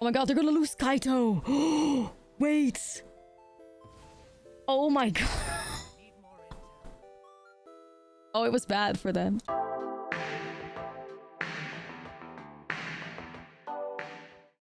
Oh my god, they're gonna lose Kaito. Wait. Oh my god. Oh, it was bad for them.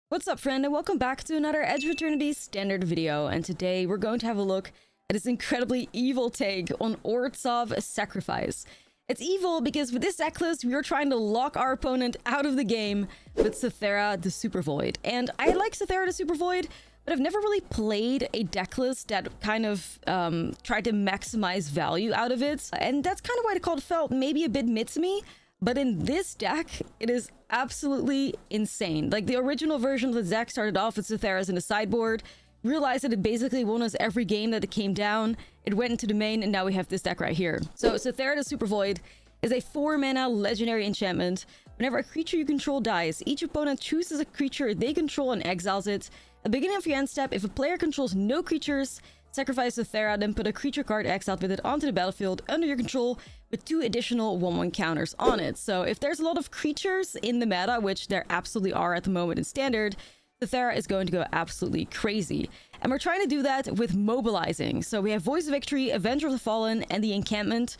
What's up, friend, and welcome back to another Edge of Eternity standard video. And today we're going to have a look at this incredibly evil take on Orzhov Sacrifice. It's evil because with this deck list, we are trying to lock our opponent out of the game with Sothera the Supervoid. And I like Sothera the Supervoid, but I've never really played a deck list that kind of tried to maximize value out of it. And that's kind of why the card felt maybe a bit mid to me. But in this deck, it is absolutely insane. Like, the original version of the deck started off with Sothera's in the sideboard, realized that it basically won us every game that it came down, it went into the main, and now we have this deck right here. So Sothera the Supervoid is a 4-mana legendary enchantment. Whenever a creature you control dies, each opponent chooses a creature they control and exiles it. At the beginning of your end step, if a player controls no creatures, sacrifice Sothera, then put a creature card exiled with it onto the battlefield under your control with 2 additional 1/1 counters on it. So if there's a lot of creatures in the meta, which there absolutely are at the moment in Standard, Sothera is going to go absolutely crazy. And we're trying to do that with mobilizing. So we have Voice of Victory, Avenger of the Fallen, and the Encampment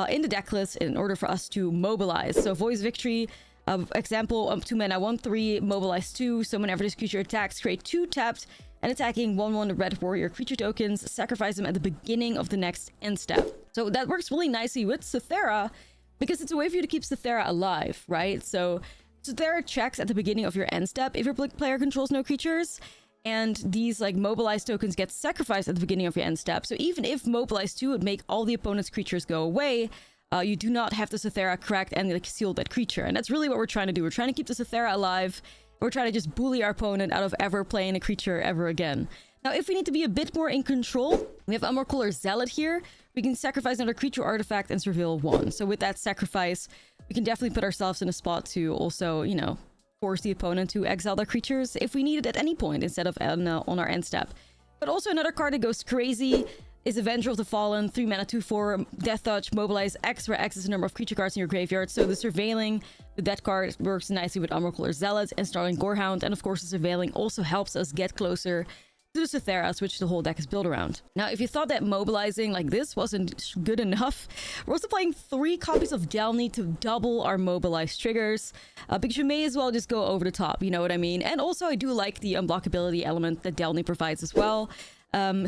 in the deck list in order for us to mobilize. So Voice of Victory, example, 2 mana, 1/3, mobilize 2. So whenever this creature attacks, create 2 tapped and attacking 1/1 red warrior creature tokens, sacrifice them at the beginning of the next end step. So that works really nicely with Sothera because it's a way for you to keep Sothera alive, right? So Sothera checks at the beginning of your end step if your player controls no creatures, and these like mobilized tokens get sacrificed at the beginning of your end step. So even if mobilize 2 would make all the opponent's creatures go away, you do not have the Sothera cracked and like seal that creature. And that's really what we're trying to do. We're trying to keep the Sothera alive. We're trying to just bully our opponent out of ever playing a creature ever again. Now, if we need to be a bit more in control, we have Ashlizzlle Zealot here. We can sacrifice another creature artifact and surveil 1. So with that sacrifice, we can definitely put ourselves in a spot to also, you know, force the opponent to exile their creatures if we need it at any point instead of on our end step. But also another card that goes crazy is Avenger of the Fallen, 3 mana, 2/4, Death Touch, mobilize X, where X is the number of creature cards in your graveyard. So the surveilling with that card works nicely with Ashlizzlle Zealot and Starling Gorehound. And of course, the surveilling also helps us get closer to the Sotheras, which the whole deck is built around. Now, if you thought that mobilizing like this wasn't good enough, we're also playing 3 copies of Delny to double our mobilized triggers, because you may as well just go over the top, you know what I mean? And also, I do like the unblockability element that Delny provides as well.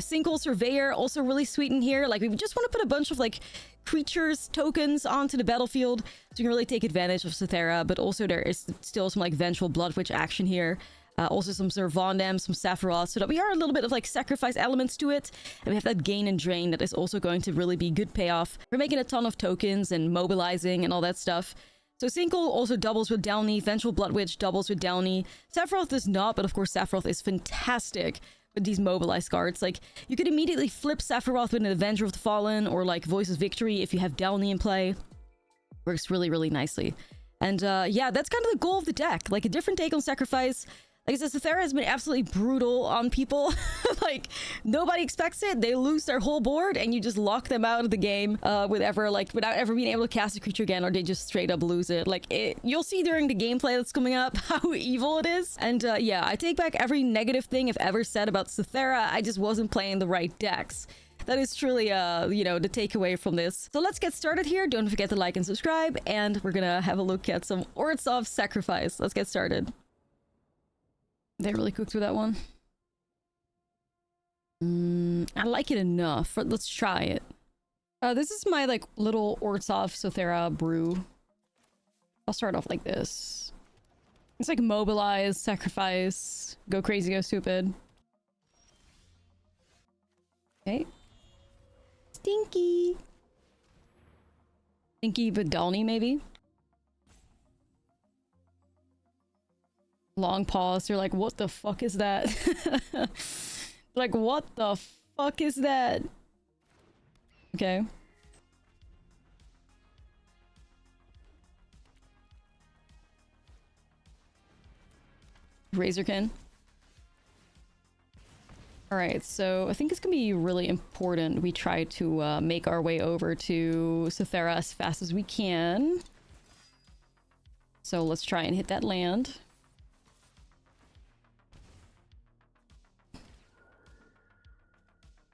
Single Surveyor, also really sweet in here. Like, we just want to put a bunch of like creatures, tokens onto the battlefield so you can really take advantage of Sothera, but also there is still some like Vengeful Blood Witch action here. Also some Zervondam, some Sephiroth, so that we are a little bit of like sacrifice elements to it. And we have that gain and drain that is also going to really be good payoff. We're making a ton of tokens and mobilizing and all that stuff. So Single also doubles with Delny, Vengeful Blood Witch doubles with Delny. Sephiroth does not, but of course Sephiroth is fantastic with these mobilized cards. Like, you could immediately flip Sephiroth with an Avenger of the Fallen or like Voice of Victory if you have Delny in play. Works really, really nicely. And yeah, that's kind of the goal of the deck. Like, a different take on sacrifice. Like I said, Sothera has been absolutely brutal on people. Like, nobody expects it. They lose their whole board and you just lock them out of the game without ever being able to cast a creature again, or they just straight up lose it. Like, you'll see during the gameplay that's coming up how evil it is. And yeah, I take back every negative thing I've ever said about Sothera. I just wasn't playing the right decks. That is truly, you know, the takeaway from this. So let's get started here. Don't forget to like and subscribe. And we're gonna have a look at some Orzhov Sacrifice. Let's get started. They really cooked through that one. I like it enough. Let's try it. This is my like little Orzhov Sothera brew. I'll start off like this. It's like mobilize, sacrifice, go crazy, go stupid. Okay. Stinky. Stinky Vidalny, maybe. Long pause. You're like, what the fuck is that? Like, what the fuck is that? Okay. Razorkin. Alright, so I think it's gonna be really important we try to make our way over to Sothera as fast as we can. So let's try and hit that land.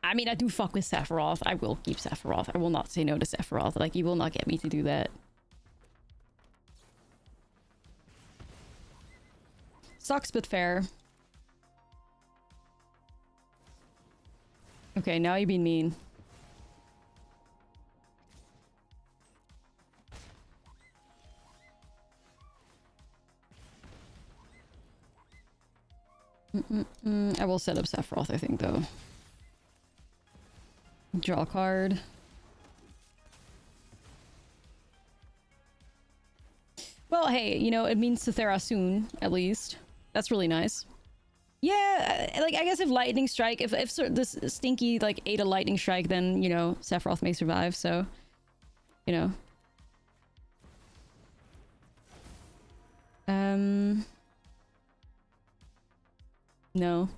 I mean, I do fuck with Sephiroth. I will keep Sephiroth. I will not say no to Sephiroth. Like, you will not get me to do that. Sucks, but fair. Okay, now you're being mean. I will set up Sephiroth, I think, though. Draw a card. Well, hey, you know, it means Sothera soon, at least. That's really nice. Yeah, like, I guess if Lightning Strike, if this Stinky, like, ate a Lightning Strike, then, you know, Sephiroth may survive, so, you know. No.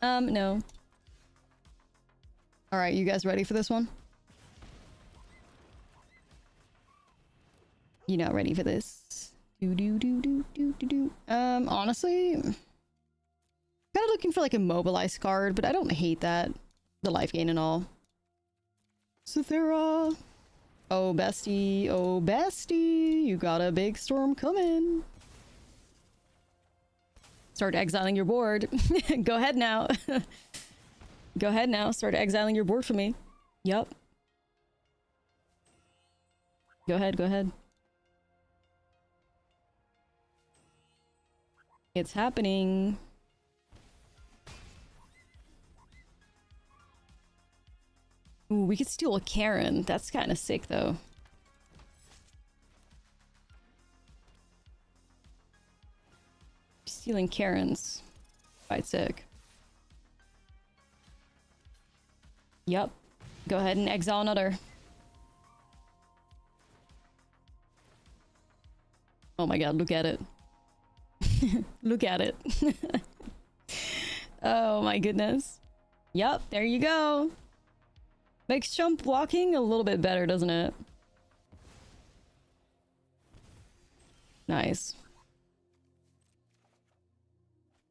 No. Alright, you guys ready for this one? You not ready for this? Honestly, kind of looking for like a mobilized card, but I don't hate that. The life gain and all. Sothera! Oh bestie, you got a big storm coming. Start exiling your board. Go ahead now. Go ahead now, start exiling your board for me. Yup. Go ahead, go ahead. It's happening. Ooh, we could steal a Karen. That's kind of sick, though. Stealing Karens. Quite sick. Yup. Go ahead and exile another. Oh my god, look at it. Look at it. Oh my goodness. Yup, there you go. Makes jump walking a little bit better, doesn't it? Nice.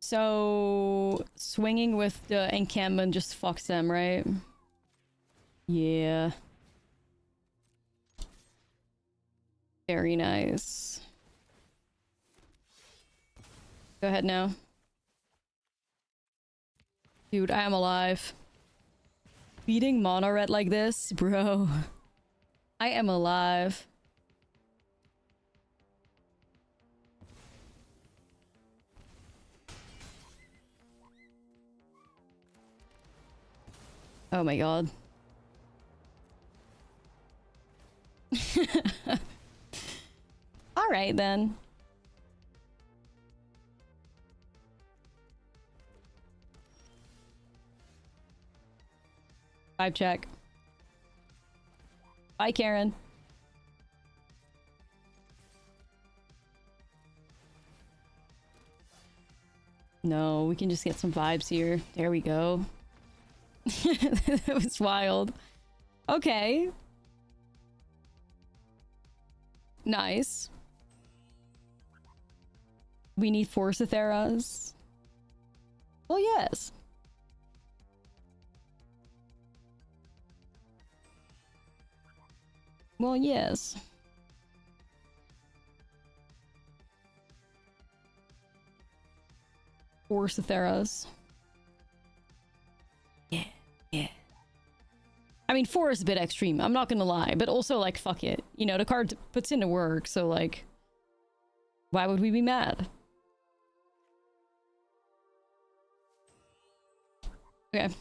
So, swinging with the encampment just fucks them, right? Yeah. Very nice. Go ahead now. Dude, I am alive. Beating mono red like this? Bro. I am alive. Oh my god. Alright then. Vibe check. Bye, Karen. No, we can just get some vibes here. There we go. That was wild. Okay. Nice. We need 4 Sotheras. Well, yes. Well, yes. Four Sotheras. Yeah, yeah. I mean, 4 is a bit extreme, I'm not gonna lie, but also, like, fuck it. You know, the card puts into work, so, like, why would we be mad? Okay.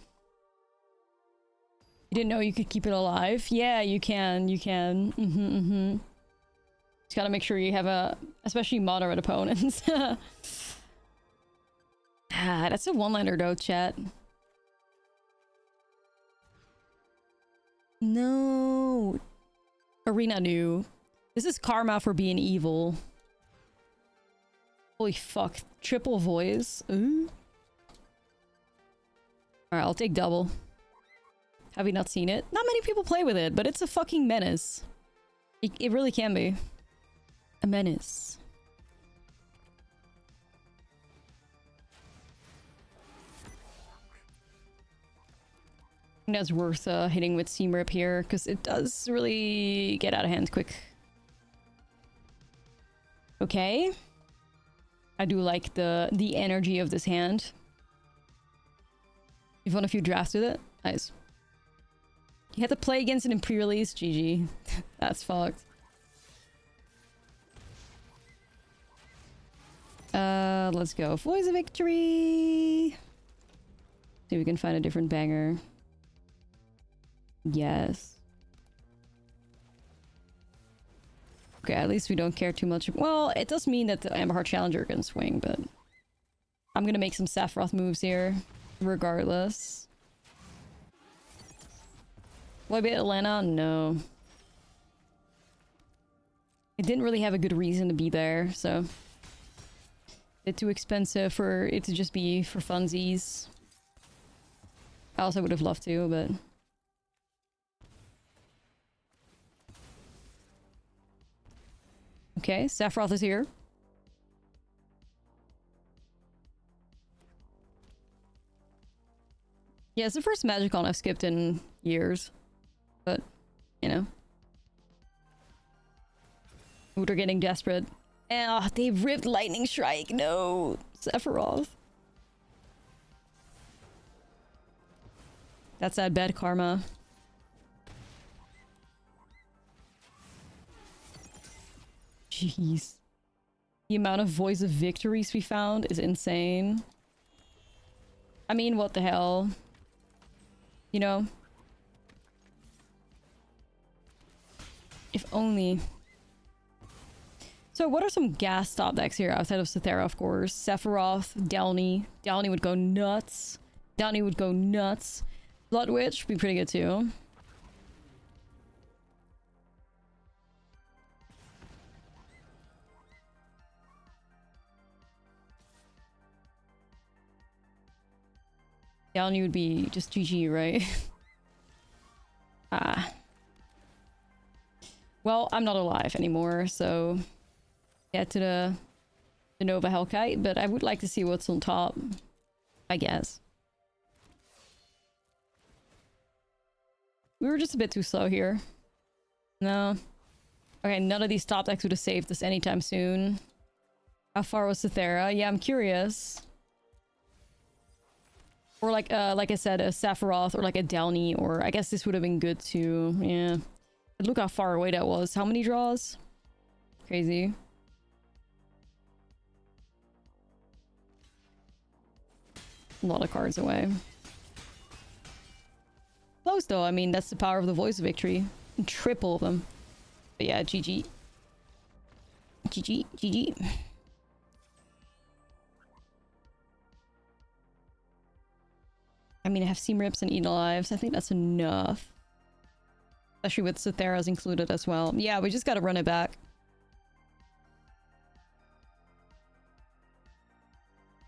You didn't know you could keep it alive? Yeah, you can, you can. Just gotta make sure you have a, especially moderate opponents. Ah, that's a one-liner though, chat. No. Arena knew. This is karma for being evil. Holy fuck. Triple voice. Ooh. Alright, I'll take double. Have you not seen it? Not many people play with it, but it's a fucking menace. It really can be. A menace. think that's worth hitting with Seam Rip here, because it does really get out of hand quick. Okay. I do like the energy of this hand. You've won a few drafts with it? Nice. You had to play against it in pre-release? GG. That's fucked. Let's go. Voice of Victory! See if we can find a different banger. Yes. Okay, at least we don't care too much. Well, it does mean that the Amberheart Challenger can swing, but... I'm gonna make some Sephiroth moves here, regardless. Will I be at Atlanta? No. It didn't really have a good reason to be there, so... Bit too expensive for it to just be for funsies. I also would have loved to, but... Okay, Sephiroth is here. Yeah, it's the first Magicon I've skipped in years. But, you know. Ooh, they're getting desperate. Oh, they've ripped Lightning Strike. No, Sephiroth. That's that bad karma. Jeez. The amount of Voice of Victories we found is insane. I mean, what the hell? You know? If only... So what are some gas stop decks here outside of Sothera, of course? Sephiroth, Delny. Delny would go nuts. Delny would go nuts. Blood Witch would be pretty good too. Delny would be just GG, right? Ah. Well, I'm not alive anymore, so... Get to the Nova Hellkite, but I would like to see what's on top, I guess. We were just a bit too slow here. No. Okay, none of these top decks would have saved us anytime soon. How far was Sothera? Yeah, I'm curious. Or like I said, a Sephiroth or like a Delny, or I guess this would have been good too. Yeah. But look how far away that was. How many draws? Crazy. A lot of cards away. Close though, I mean, that's the power of the Voice of Victory. Triple of them. But yeah, GG. GG, GG. I mean, I have Seam Rips and Eat Alives. I think that's enough. Especially with Sothera's included as well. Yeah, we just gotta run it back.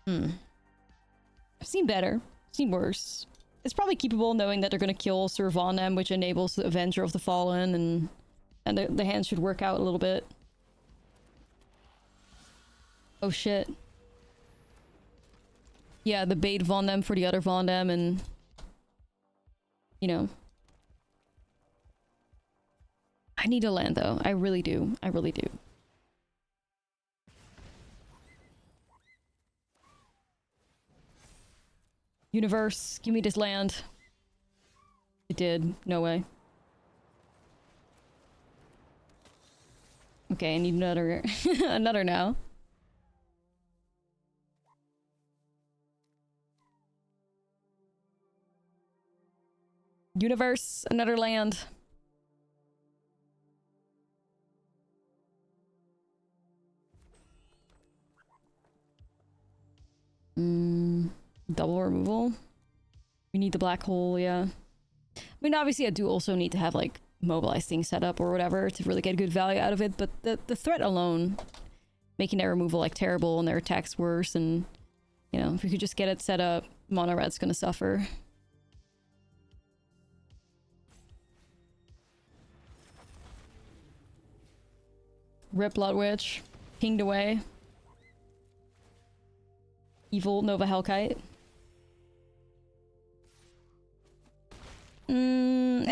I've seen better. Seen worse. It's probably keepable knowing that they're gonna kill Sir Vonem, which enables the Avenger of the Fallen, and the hand should work out a little bit. Oh shit. Yeah, the bait Vonem for the other Vonem, and... You know. I need a land though. I really do. I really do. Universe, give me this land. It did. No way. Okay, I need another another now. Universe, another land. Double removal. We need the black hole, yeah. I mean, obviously I do also need to have, like, mobilized things set up or whatever to really get good value out of it, but the threat alone, making their removal, like, terrible and their attacks worse, and, you know, if we could just get it set up, Mono Red's gonna suffer. Rip Blood Witch. Pinged away. Evil Nova Hellkite.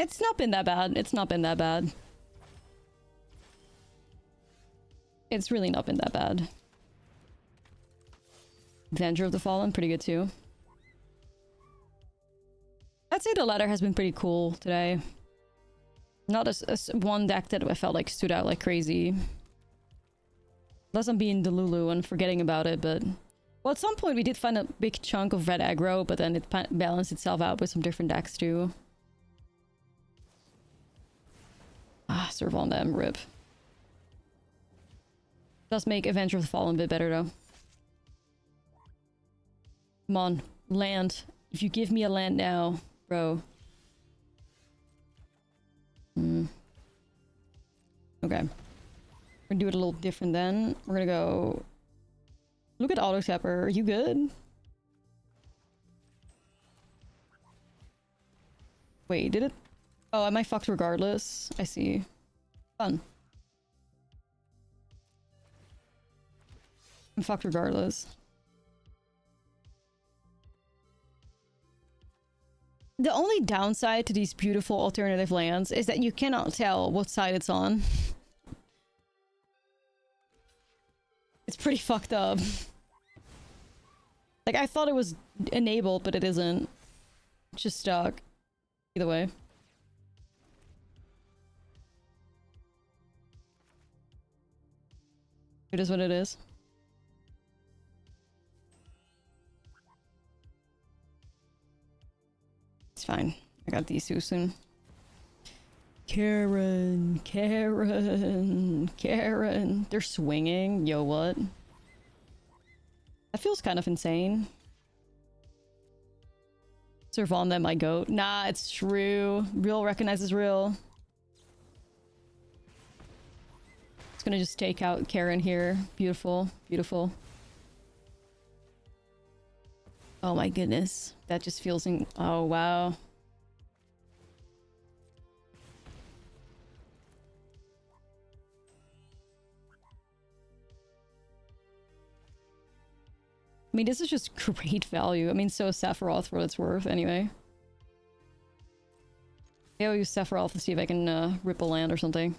It's not been that bad. It's not been that bad. It's really not been that bad. Avenger of the Fallen, pretty good too. I'd say the latter has been pretty cool today. Not as one deck that I felt like stood out like crazy. Unless I'm being Delulu and forgetting about it, but... Well, at some point we did find a big chunk of red aggro, but then it balanced itself out with some different decks too. Ah, serve on them, rip. Does make Avenger of the Fallen a bit better though. Come on, land. If you give me a land now, bro. Okay. We're gonna do it a little different then. We're gonna go... Look at Auto Tapper. Are you good? Wait, did it? Oh, am I fucked regardless? I see. Fun. I'm fucked regardless. The only downside to these beautiful alternative lands is that you cannot tell what side it's on. It's pretty fucked up. Like, I thought it was enabled, but it isn't. It's just stuck. Either way. It is what it is. It's fine. I got these two soon. Karen, Karen, Karen. They're swinging. Yo, what? That feels kind of insane. Serve on them, my goat. Nah, it's true. Real recognizes real. It's gonna just take out Karen here. Beautiful, beautiful. Oh my goodness. That just feels in— oh wow. I mean, this is just great value. I mean, so is Sephiroth for what it's worth, anyway. Maybe I'll use Sephiroth to see if I can rip a land or something.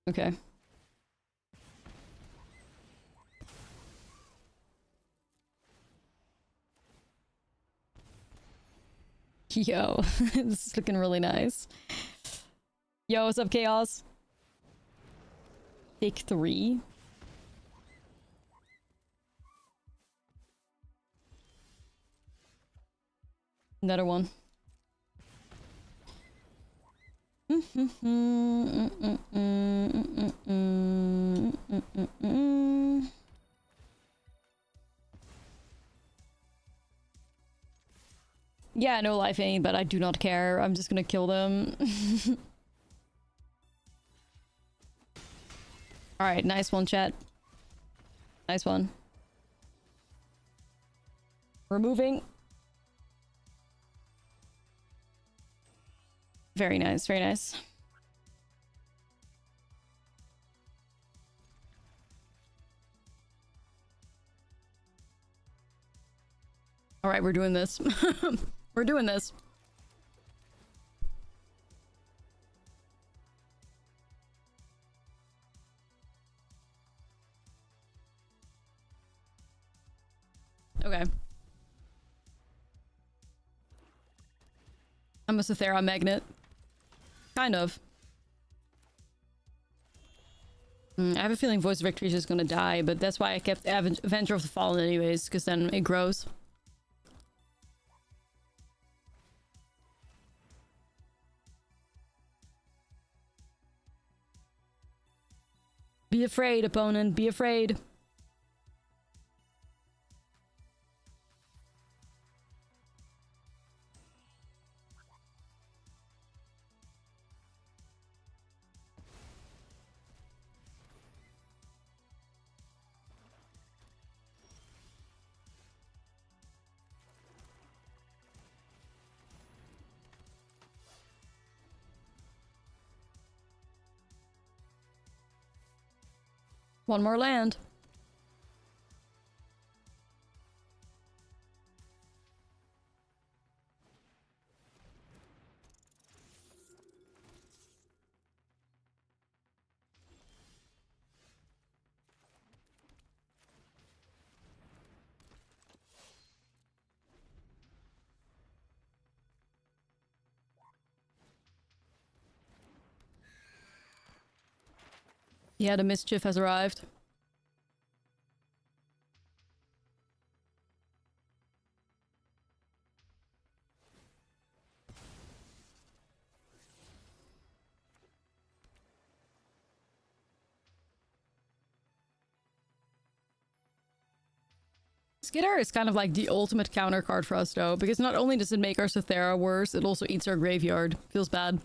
Okay. Yo, this is looking really nice. Yo, what's up, Chaos? Take 3. Another one. Yeah, no life ain't, but I do not care. I'm just gonna kill them. Alright, nice one, chat. Nice one. We're moving. Very nice, very nice. Alright, we're doing this. We're doing this. Okay. I'm a Sothera magnet. Kind of. I have a feeling Voice of Victory is just gonna die, but that's why I kept Avenger of the Fallen anyways, because then it grows. Be afraid, opponent. Be afraid. One more land. Yeah, the mischief has arrived. Skitter is kind of like the ultimate counter card for us though, because not only does it make our Sothera worse, it also eats our graveyard. Feels bad.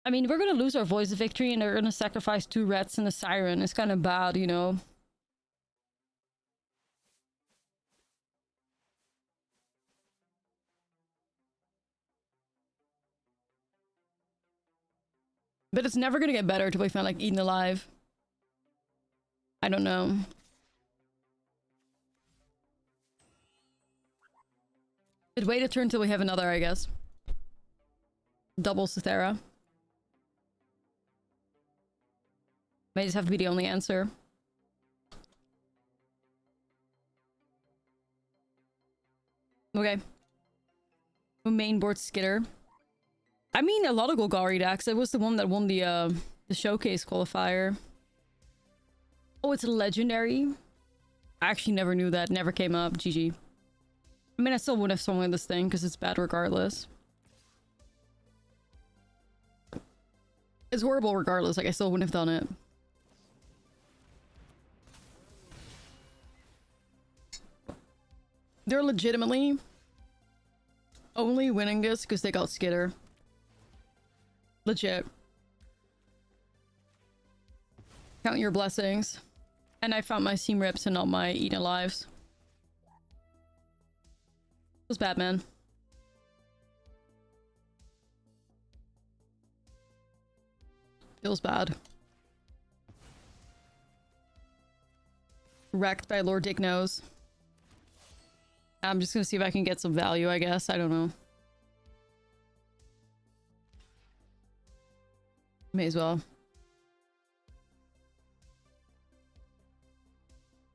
I mean, we're gonna lose our Voice of Victory and they're gonna sacrifice 2 rats and a siren. It's kind of bad, you know? But it's never gonna get better till we find like Eaten Alive. I don't know. But wait a turn till we have another, I guess. Double Sothera. May just have to be the only answer. Okay. Mainboard Skitter. I mean, a lot of Golgari decks. It was the one that won the showcase qualifier. Oh, it's a legendary? I actually never knew that. Never came up. GG. I mean, I still wouldn't have swung with this thing because it's bad regardless. It's horrible regardless. Like, I still wouldn't have done it. They're legitimately only winning this because they got Skitter. Legit. Count your blessings. And I found my Seam Rips and not my Eaten Alives. It was bad, man. Feels bad. Wrecked by Lord Dick Knows. I'm just gonna see if I can get some value, I guess. I don't know. May as well.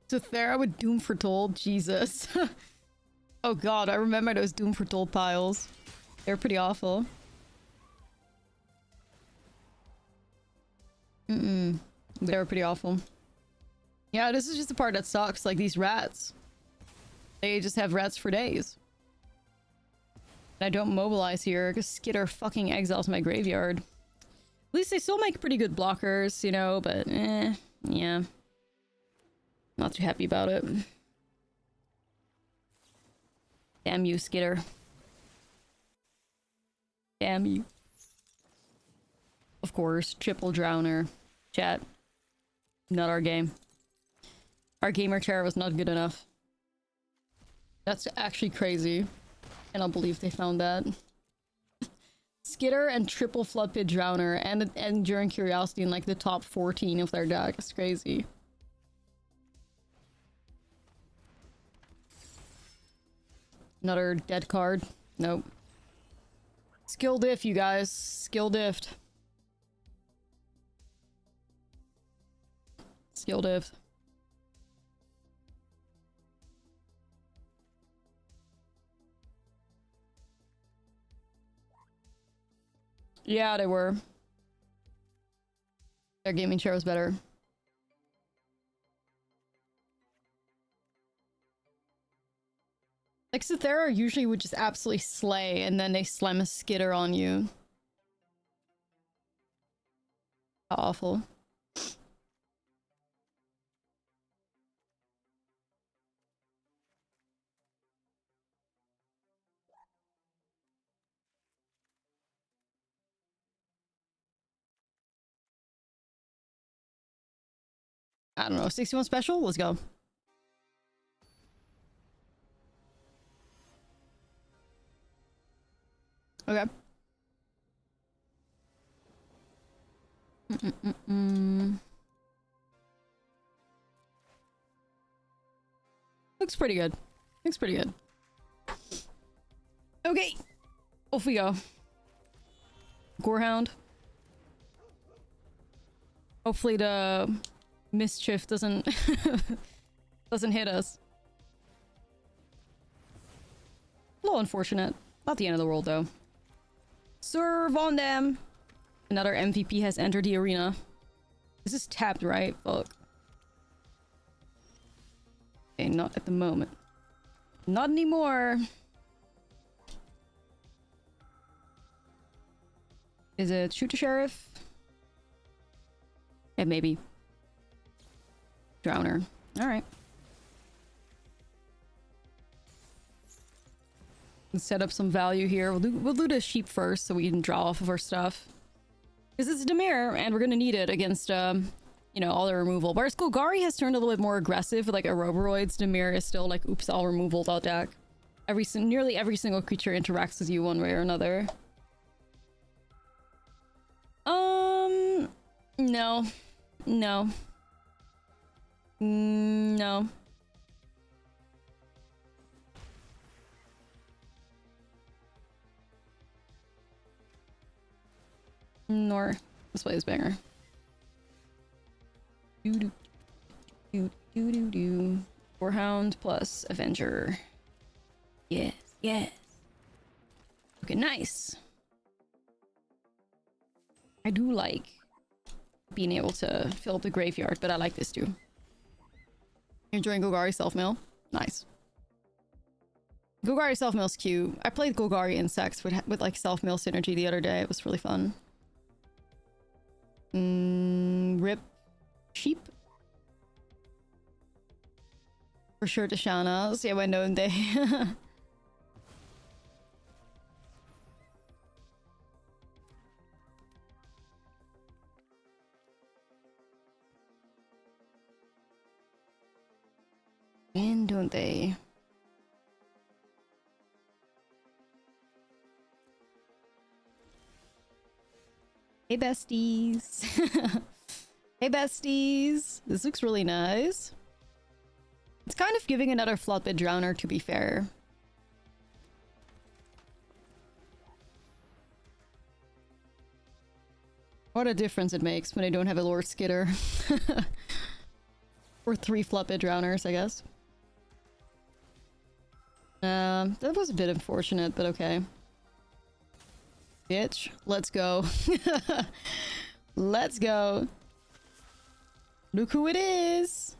Sothera with Doom Foretold? Jesus. Oh god, I remember those Doom Foretold piles. They're pretty awful. They were pretty awful. Yeah, this is just the part that sucks. Like, these rats. They just have rats for days. And I don't mobilize here because Skitter fucking exiles my graveyard. At least they still make pretty good blockers, you know, but yeah. Not too happy about it. Damn you, Skitter. Damn you. Of course, triple Drowner. Chat. Not our game. Our gamer chair was not good enough. That's actually crazy. I don't believe they found that. Skitter and triple Flood Pit Drowner and Enduring Curiosity in like the top 14 of their deck. It's crazy. Another dead card. Nope. Skill diff, you guys. Skill diffed. Skill diff. Yeah, they were. Their gaming chair was better. Like, Sothera usually would just absolutely slay, and then they slam a Skitter on you. How awful. I don't know, 61 special? Let's go. Okay. Looks pretty good. Looks pretty good. Okay. Off we go. Gorehound. Hopefully the mischief doesn't doesn't hit us. A little unfortunate. Not the end of the world though. Serve on them. Another MVP has entered the arena. This is tapped, right? Fuck. Okay, not at the moment. Not anymore. Is it shoot the sheriff? Yeah, maybe. Drowner. Alright. Let's set up some value here. We'll do the sheep first so we can draw off of our stuff. Because it's Dimir, and we're gonna need it against, you know, all the removal. Whereas Golgari has turned a little bit more aggressive with, like, Aeroboroids. Dimir is still, like, oops, all removal dot deck. Nearly every single creature interacts with you one way or another. No. No. No. Nor. This way is banger. Warhound plus Avenger. Yes, yes. Okay, nice. I do like being able to fill up the graveyard, but I like this too. You're enjoying Golgari self-mill? Nice. Golgari self-mill's cute. I played Golgari Insects with like self-mill synergy the other day. It was really fun. Rip sheep. For sure, Tashanas. Yeah, I know they. And don't they? Hey besties. Hey besties. This looks really nice. It's kind of giving another Floodbit Drowner, to be fair. What a difference it makes when I don't have a Lord Skitter. Or 3 Floodbit Drowners, I guess. That was a bit unfortunate, but okay. Bitch, let's go. Let's go. Look who it is.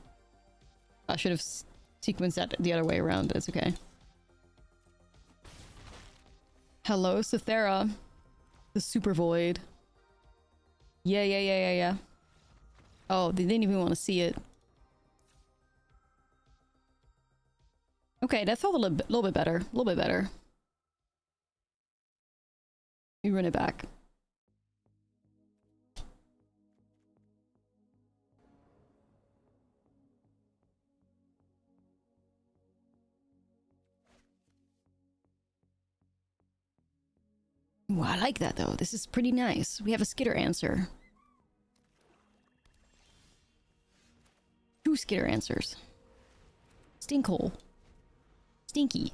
I should have sequenced that the other way around. It's okay. Hello, Sothera the Supervoid. Yeah. Oh, they didn't even want to see it. Okay, that felt a little bit better. A little bit better. You run it back. Ooh, I like that though. This is pretty nice. We have a Skitter answer. 2 Skitter answers. Stinkhole. Stinky.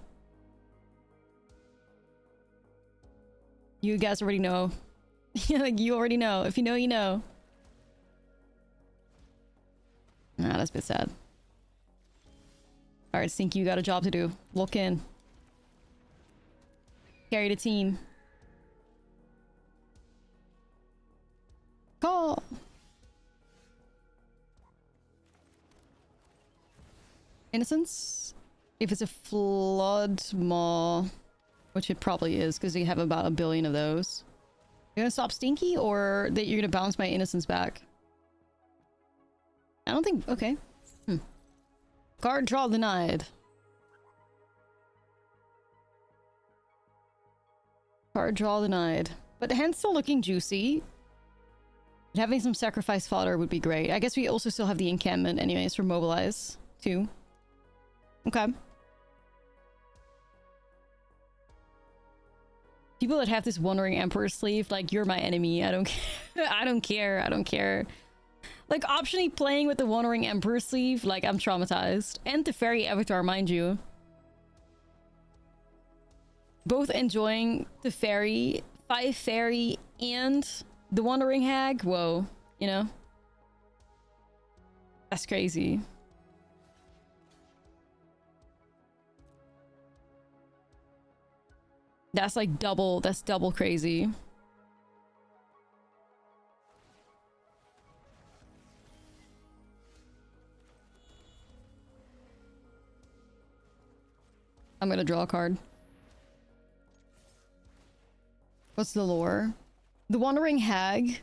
You guys already know. Like, you already know. If you know, you know. Nah, that's a bit sad. Alright, Stinky, you got a job to do. Look in. Carry the team. Call! Innocence? If it's a Flood Maw, which it probably is, because you have about 1 billion of those. You're gonna stop Stinky, or that you're gonna bounce my Innocence back? I don't think... okay. Card draw denied. Card draw denied. But the hand's still looking juicy. But having some sacrifice fodder would be great. I guess we also still have the encampment anyways for mobilize, too. Okay. People that have this Wandering Emperor sleeve, like, you're my enemy. I don't care. I don't care. I don't care. Like, optionally playing with the Wandering Emperor sleeve, like, I'm traumatized. And the Fairy Avatar, mind you. Both enjoying the Fairy, 5 Fairy, and the Wandering Hag. Whoa, you know? That's crazy. That's like double, that's double crazy. I'm gonna draw a card. What's the lore? The Wandering Hag.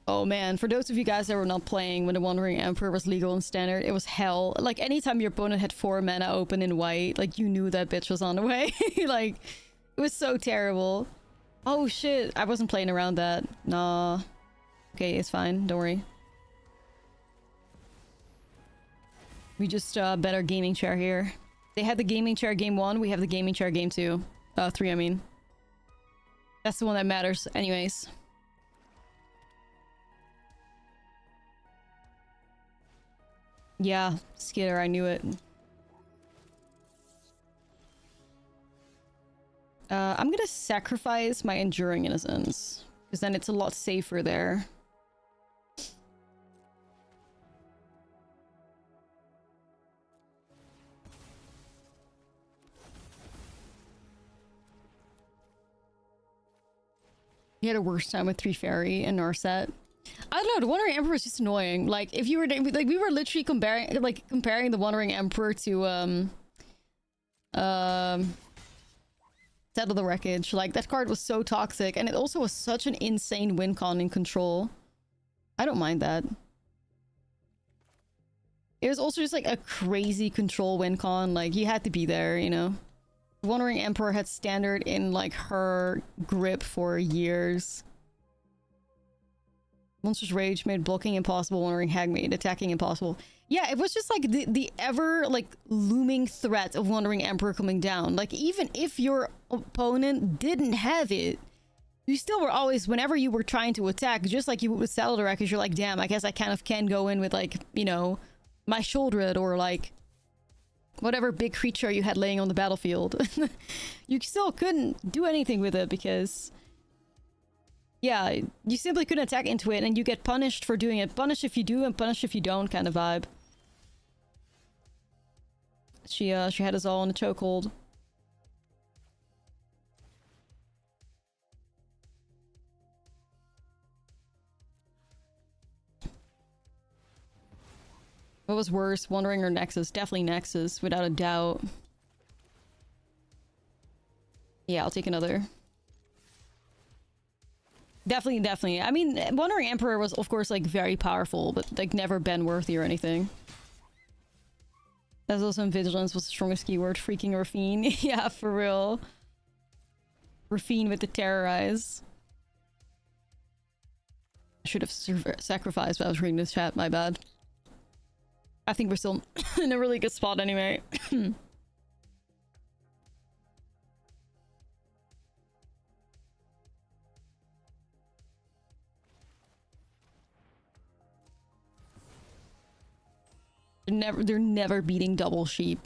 Oh man, for those of you guys that were not playing when the Wandering Emperor was legal in Standard, it was hell. Like, anytime your opponent had 4 mana open in white, like, you knew that bitch was on the way. Like, it was so terrible. Oh shit, I wasn't playing around that. Nah. Okay, it's fine, don't worry. We just bet our gaming chair here. They had the gaming chair game 1, we have the gaming chair game 2. 3, I mean. That's the one that matters anyways. Yeah, Skitter, I knew it. I'm gonna sacrifice my Enduring Innocence, because then it's a lot safer there. You had a worse time with 3 Fairy and Narset. I don't know, the Wandering Emperor is just annoying. Like, if you were like, we were literally comparing the Wandering Emperor to Settle the Wreckage. Like, that card was so toxic, and it also was such an insane win con in control. I don't mind that. It was also just like a crazy control win con. Like, you had to be there, you know. Wandering Emperor had Standard in like her grip for years. Monster's Rage made blocking impossible. Wandering Hag made attacking impossible. Yeah, it was just like the ever like looming threat of Wandering Emperor coming down. Like, even if your opponent didn't have it, you still were always, whenever you were trying to attack, just like you would with Settle the Wreckage, you're like, damn, I guess I kind of can go in with, like, you know, my Shouldered or like whatever big creature you had laying on the battlefield. You still couldn't do anything with it because, yeah, you simply couldn't attack into it, and you get punished for doing it. Punish if you do and punish if you don't kind of vibe. She had us all in a chokehold. What was worse, Wandering or Nexus? Definitely Nexus, without a doubt. Yeah, I'll take another. Definitely, definitely. I mean, Wandering Emperor was, of course, like, very powerful, but, like, never Ben worthy or anything. That's also in Vigilance was the strongest keyword. Freaking Rafine. Yeah, for real. Rafine with the Terrorize. I should have sacrificed, but I was reading this chat. My bad. I think we're still in a really good spot anyway. They're never beating Double Sheep.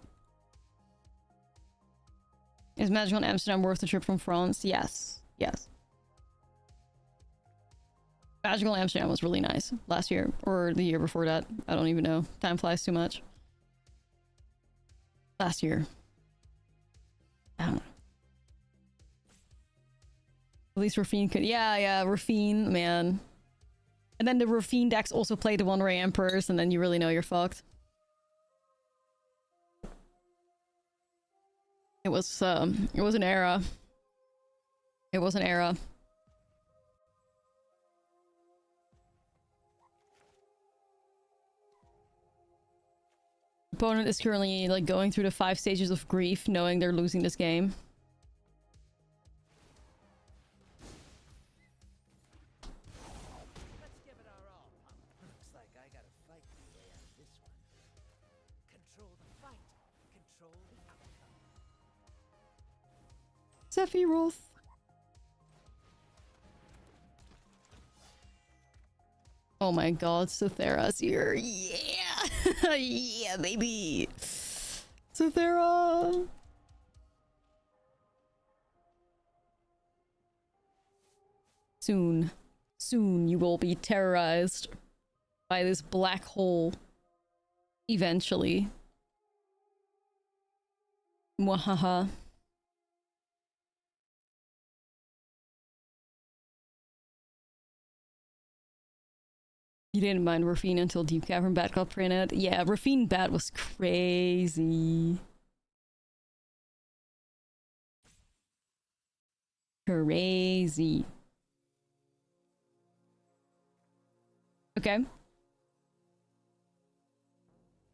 Is Magic on Amsterdam worth the trip from France? Yes. Yes. Magical Amsterdam was really nice last year, or the year before that. I don't even know. Time flies too much. Last year. I don't know. At least Rafine could... Yeah, Rafine, man. And then the Rafine decks also play the Wandering Emperors, and then you really know you're fucked. It was an era. It was an era. Opponent is currently like going through the 5 stages of grief, knowing they're losing this game. Let's give it our all, punk. Looks like I gotta fight my way out of this one. Control the fight. Control the outcome. Sephiroth. Oh my god, Sothera's here. Yeah! Yeah, baby! Sothera! Soon. Soon you will be terrorized by this black hole. Eventually. Mwahaha. You didn't mind Rafine until Deep Cavern Bat got printed? Yeah, Rafine Bat was crazy. Crazy. Okay.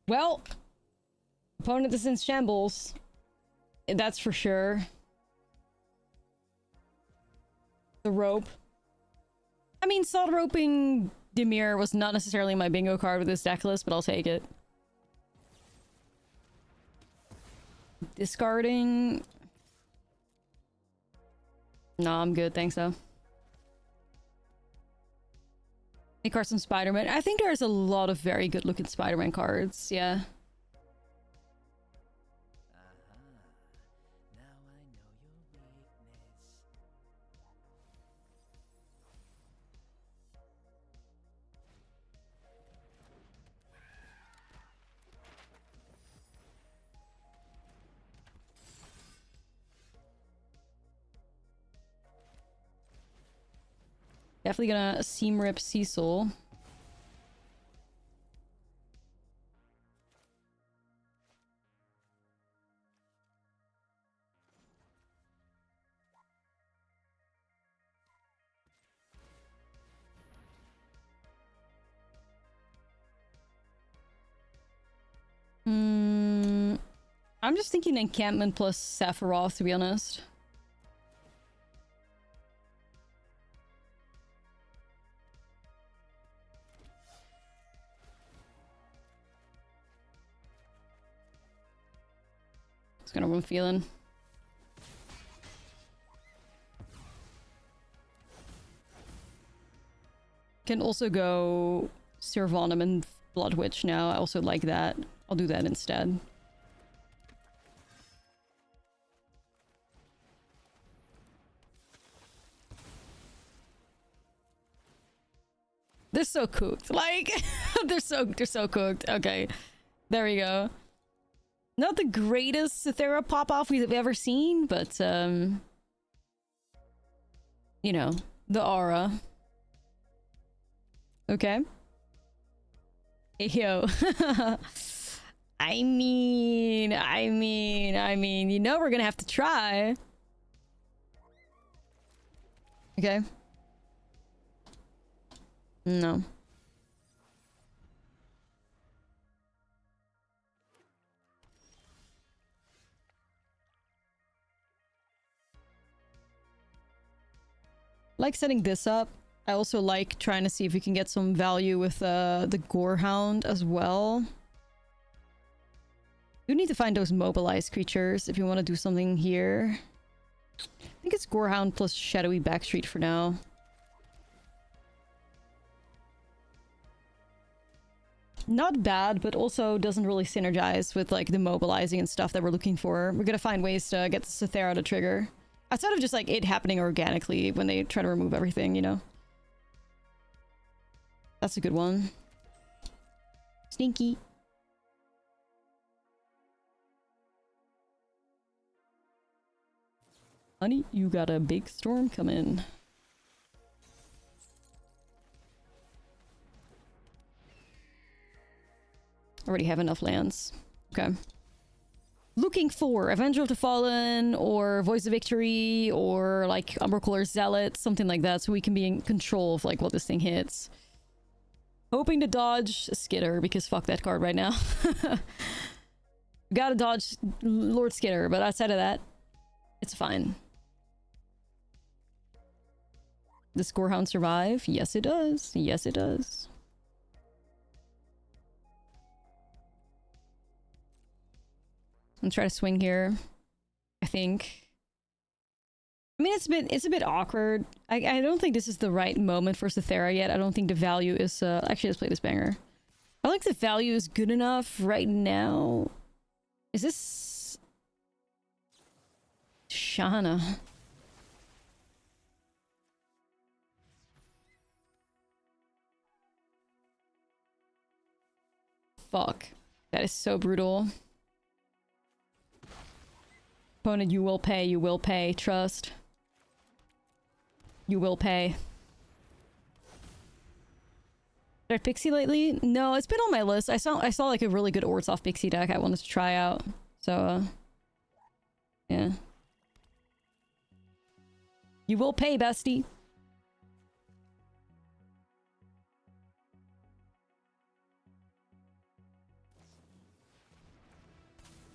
Well, opponent is in shambles. That's for sure. The rope. I mean, salt roping Dimir was not necessarily my bingo card with this deck list, but I'll take it. Discarding. Nah, I'm good, thanks though. Any cards from Spider-Man? I think there's a lot of very good looking Spider-Man cards, yeah. Now I know your weakness. Definitely gonna seam rip Cecil. I'm just thinking encampment plus Sephiroth, to be honest. It's kind of what I'm feeling. Can also go Sirvanum and Blood Witch now. I also like that. I'll do that instead. They're so cooked. Like, they're so cooked. Okay. There we go. Not the greatest Sothera pop-off we've ever seen, but, you know, the aura. Okay. Hey, yo. I mean, you know we're gonna have to try. Okay. No. Like setting this up. I also like trying to see if we can get some value with the Gorehound as well. You need to find those mobilized creatures if you want to do something here. I think it's Gorehound plus Shadowy Backstreet for now. Not bad, but also doesn't really synergize with like the mobilizing and stuff that we're looking for. We're gonna find ways to get the Sothera to trigger. Outside of just like it happening organically when they try to remove everything, you know? That's a good one. Sneaky. Honey, you got a big storm coming. Already have enough lands. Okay. Looking for Avenger of the Fallen or Voice of Victory or like Umbercooler Zealot, something like that, so we can be in control of like what this thing hits. Hoping to dodge Skitter because fuck that card right now. Gotta dodge Lord Skitter, but outside of that, it's fine. Does Gorehound survive? Yes, it does. Yes, it does. I'm trying to swing here, I think. I mean, it's a bit awkward. I don't think this is the right moment for Sothera yet. I don't think the value is actually, let's play this banger. I think the value is good enough right now. Is this Shana? Fuck. That is so brutal. Opponent, you will pay, trust. You will pay. Tried Pixie lately? No, it's been on my list. I saw like a really good Ortsoff Pixie deck I wanted to try out. So, yeah. You will pay, bestie.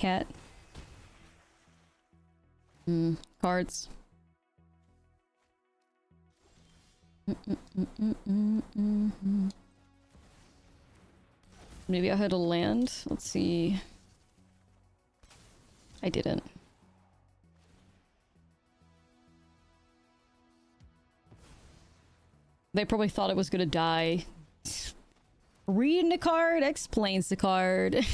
Cat. Cards. Maybe I had a land. Let's see. I didn't. They probably thought it was gonna die. Reading the card explains the card.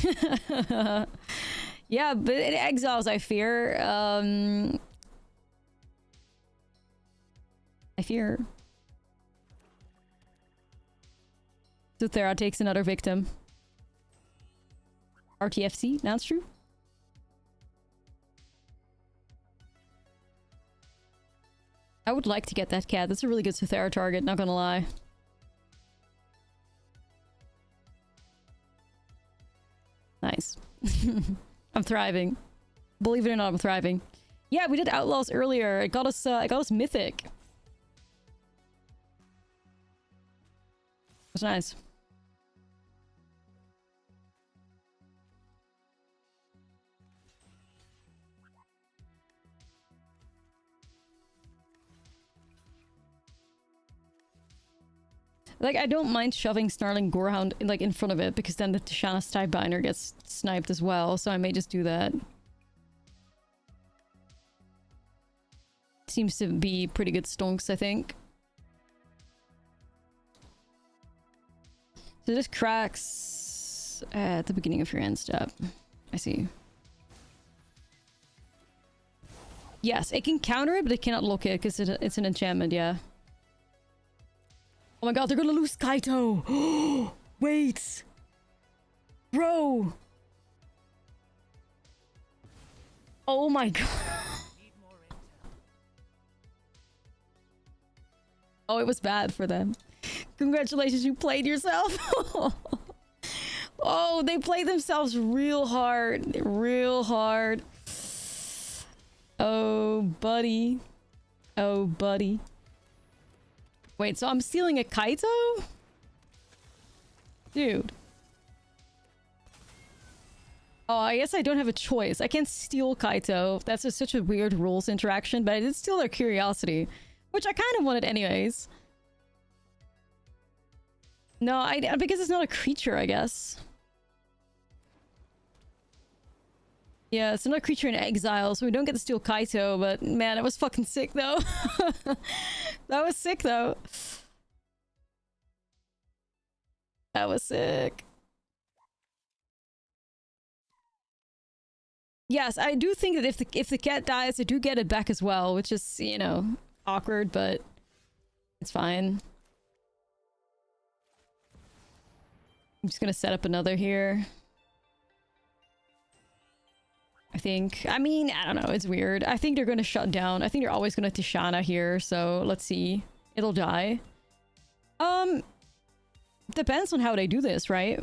Yeah, but it exiles, I fear. I fear. Sothera takes another victim. RTFC? Now it's true. I would like to get that cat. That's a really good Sothera target, not gonna lie. Nice. I'm thriving. Believe it or not, I'm thriving. Yeah, we did Outlaws earlier. It got us Mythic. It was nice. Like, I don't mind shoving Snarling Gorehound like in front of it because then the Tishana Stipebinder gets sniped as well, so I may just do that. Seems to be pretty good stonks, I think. So this cracks at the beginning of your end step. I see. Yes, it can counter it, but it cannot lock it because it's an enchantment, yeah. Oh my god, they're gonna lose Kaito! Wait! Bro! Oh my god. Oh, it was bad for them. Congratulations, you played yourself! Oh, they played themselves real hard. Real hard. Oh, buddy. Oh, buddy. Wait, so I'm stealing a Kaito? Dude. Oh, I guess I don't have a choice. I can't steal Kaito. That's just such a weird rules interaction, but I did steal their curiosity. Which I kind of wanted anyways. No, because it's not a creature, I guess. Yeah, it's not a creature in exile, so we don't get to steal Kaito, but man, it was fucking sick though. That was sick though. That was sick. Yes, I do think that if the cat dies, I do get it back as well, which is, you know, awkward, but it's fine. I'm just gonna set up another here. I think. I mean, I don't know. It's weird. I think they're going to shut down. I think they're always going to Tishana here. So let's see. It'll die. Depends on how they do this, right?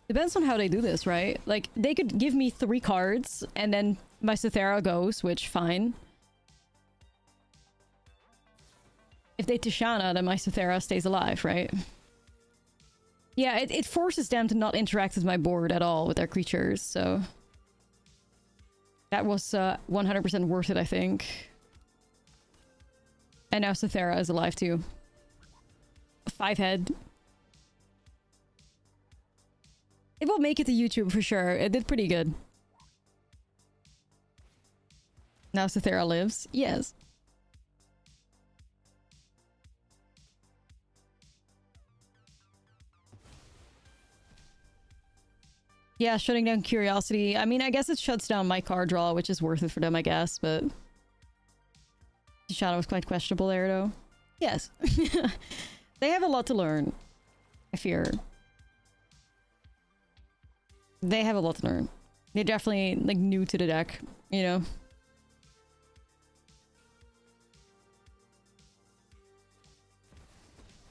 Depends on how they do this, right? Like, they could give me 3 cards, and then my Sothera goes, which, fine. If they Tishana, then my Sothera stays alive, right? Yeah, it forces them to not interact with my board at all with their creatures, so... That was 100% worth it, I think. And now Sothera is alive too. 5 head. It will make it to YouTube for sure. It did pretty good. Now Sothera lives. Yes. Yeah, shutting down Curiosity. I mean, I guess it shuts down my card draw, which is worth it for them, I guess, but... The shadow was quite questionable there, though. Yes. They have a lot to learn. I fear. They have a lot to learn. They're definitely, like, new to the deck, you know?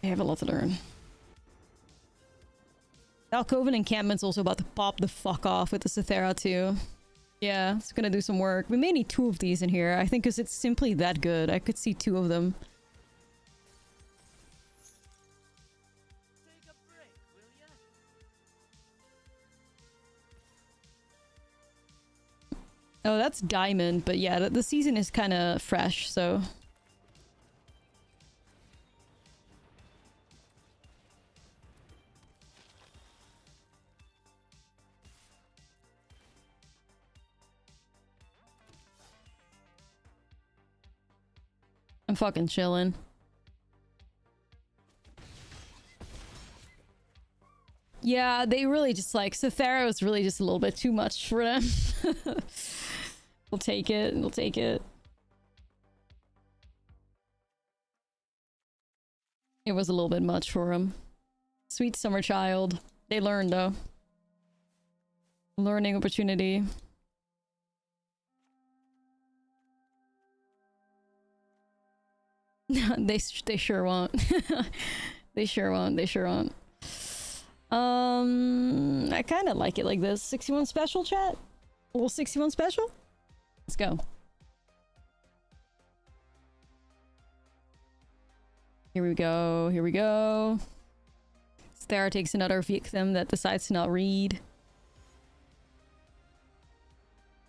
They have a lot to learn. Alcoven Encampment's also about to pop the fuck off with the Sothera too. Yeah, it's gonna do some work. We may need 2 of these in here, I think, because it's simply that good. I could see 2 of them. Take a break, will ya? Oh, that's Diamond, but yeah, the season is kind of fresh, so... I'm fucking chilling. Yeah, they really just like... Sothera was really just a little bit too much for them. We'll take it. We'll take it. It was a little bit much for him. Sweet summer child. They learned, though. Learning opportunity. they sure won't. They sure won't. They sure won't. I kind of like it like this. 61 special, chat? A little 61 special? Let's go. Here we go. Here we go. Sothera takes another victim that decides to not read.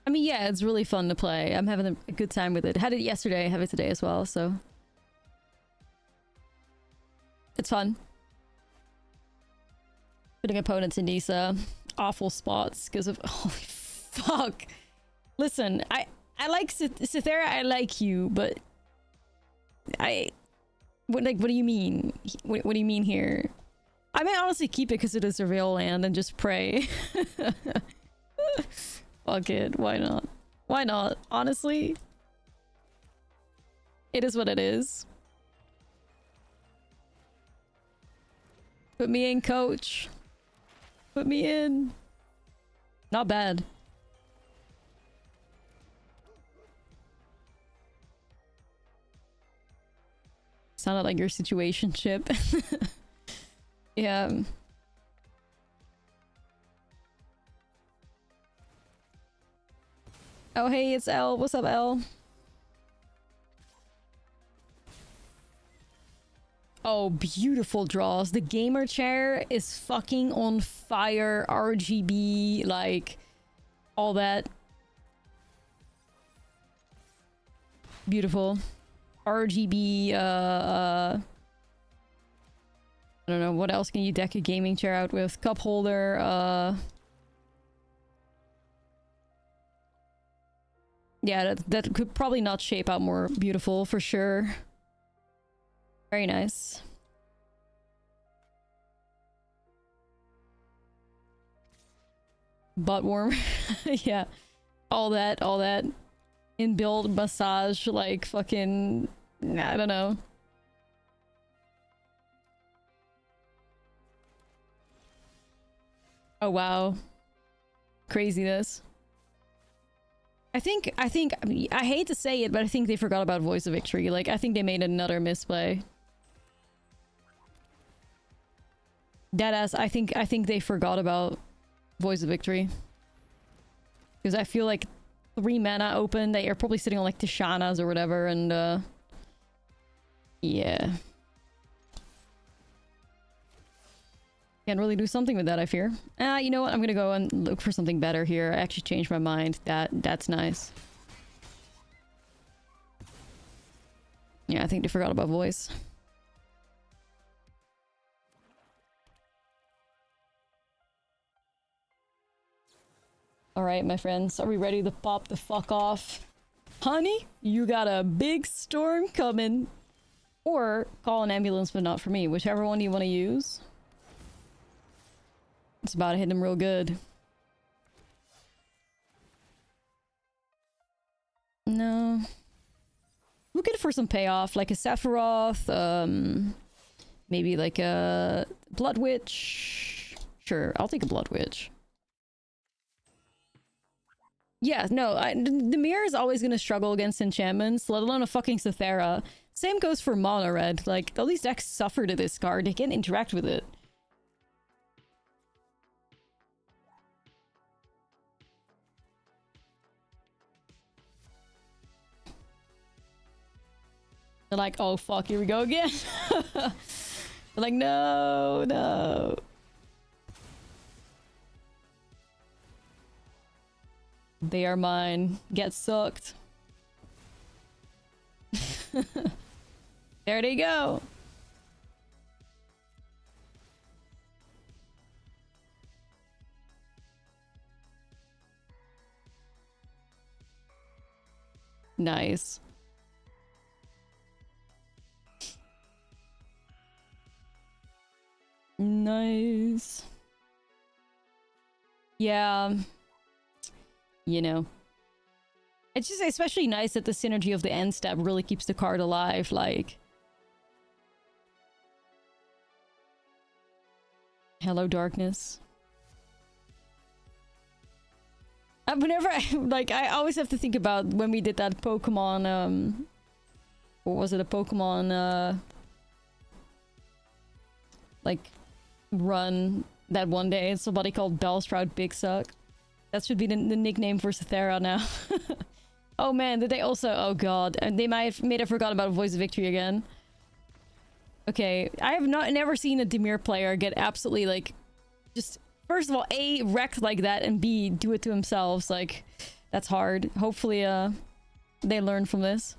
I mean, yeah, it's really fun to play. I'm having a good time with it. Had it yesterday, have it today as well, so... It's fun. Putting opponents in these awful spots because of... Holy fuck. Listen, I like Sothera, I like you, but... What do you mean? What do you mean here? I may honestly keep it because it is a real land and just pray. Fuck it, why not? Why not? Honestly? It is what it is. Put me in, coach. Put me in. Not bad. Sounded like your situationship. Yeah. Oh, hey, it's L. What's up, L? Oh, beautiful draws. The gamer chair is fucking on fire. RGB, like, all that. Beautiful. RGB, I don't know, what else can you deck a gaming chair out with? Cup holder, yeah, that could probably not shape out more beautiful, for sure. Very nice. Butt warmer. Yeah. All that. Inbuilt massage, like, fucking... I don't know. Oh, wow. Craziness. I mean, I hate to say it, but I think they forgot about Voice of Victory. Like, I think they made another misplay. Deadass, I think they forgot about Voice of Victory. Because I feel like 3 mana open, they are probably sitting on like Tishana's or whatever, and yeah. Can't really do something with that, I fear. You know what? I'm gonna go and look for something better here. I actually changed my mind. That's nice. Yeah, I think they forgot about voice. Alright, my friends, are we ready to pop the fuck off? Honey, you got a big storm coming. Or call an ambulance, but not for me. Whichever one you want to use. It's about to hit him real good. No. Looking for some payoff, like a Sephiroth, maybe like a Blood Witch. Sure, I'll take a Blood Witch. Yeah, no, the mirror is always gonna struggle against enchantments, let alone a fucking Sothera. Same goes for Mono Red. Like, all these decks suffer to this card. They can't interact with it. They're like, oh fuck, here we go again. They're like, no, no. They are mine. Get sucked. There they go. Nice. Nice. Yeah. You know. It's just especially nice that the synergy of the end step really keeps the card alive, like... Hello, darkness. Whenever I always have to think about when we did that Pokemon, what was it, a Pokemon, like, run that one day. It's somebody called Bellsprout Big Suck. That should be the nickname for Sothera now. Oh man, did they also... Oh god. And they might have forgotten about Voice of Victory again. Okay, I have never seen a Dimir player get absolutely, like... Just, first of all, A, wrecked like that, and B, do it to themselves. Like, that's hard. Hopefully, they learn from this.